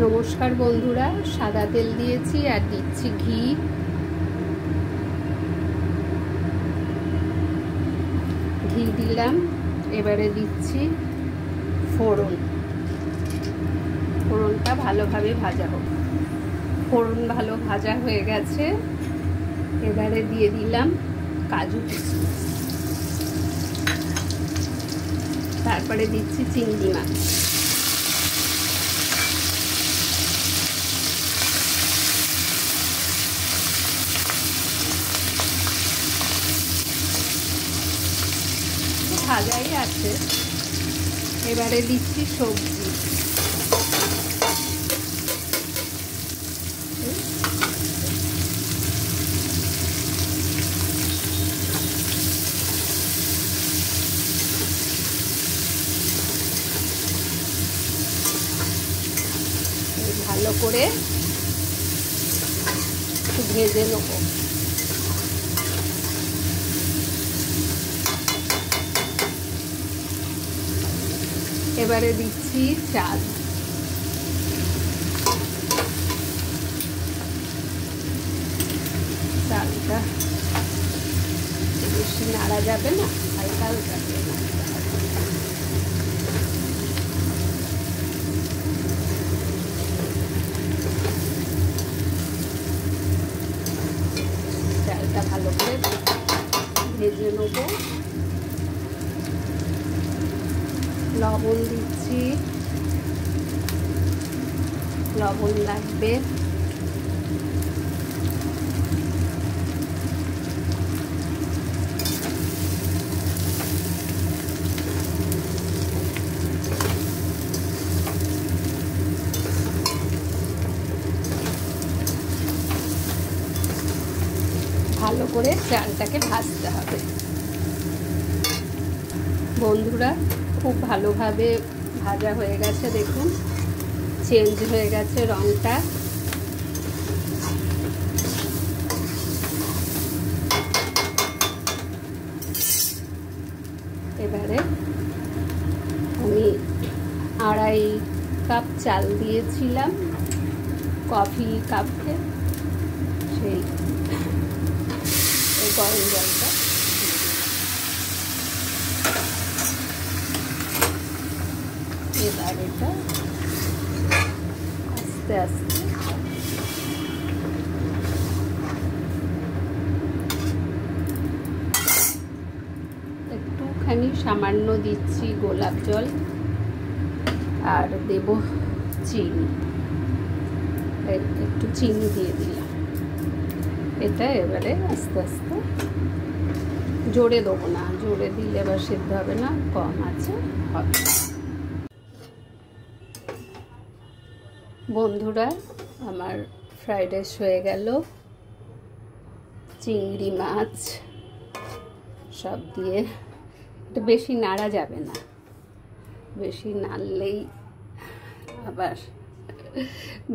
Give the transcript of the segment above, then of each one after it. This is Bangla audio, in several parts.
নমস্কার বন্ধুরা, সাদা তেল দিয়েছি আর দিচ্ছি ঘি। ঘি দিলাম, এবারে দিচ্ছি ফোড়ন। ফোড়নটা ভালোভাবে ভাজা হোক। ফোড়ন ভালো ভাজা হয়ে গেছে, এবারে দিয়ে দিলাম কাজু কিশমিশ, তারপরে দিচ্ছি চিংড়ি মাছ। ভাজাই আছে, এবারে দিচ্ছি সবজি। ভালো করে ভেজে নেব। এবারে দিচ্ছি চাল। চালটা বেশি নাড়া যাবে না, হালকা হালকা চালটা ভালো করে ভেজে নেব। লবণ দিচ্ছি, লবণ লাগবে। ভালো করে চালটাকে ভাজতে হবে। বন্ধুরা, খুব ভালোভাবে ভাজা হয়ে গেছে, দেখুন চেঞ্জ হয়ে গেছে রংটা। এবারে আমি 2.5 কাপ চাল দিয়েছিলাম কফি কাপে, সেই গরম জলটা এবার এটা আস্তে আস্তে একটুখানি সামান্য দিচ্ছি গোলাপ জল আর দেব চিনি। একটু চিনি দিয়ে দিলাম। এটা এবারে আস্তে আস্তে, জোরে দেবো না, জোরে দিলে এবার সিদ্ধ হবে না, কম আছে হবে। বন্ধুরা, আমার ফ্রাইড রাইস হয়ে গেল। চিংড়ি মাছ সব দিয়ে, এটা বেশি নাড়া যাবে না, বেশি নাড়লেই আবার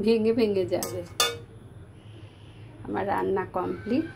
ভেঙে ভেঙে যাবে। আমার রান্না কমপ্লিট।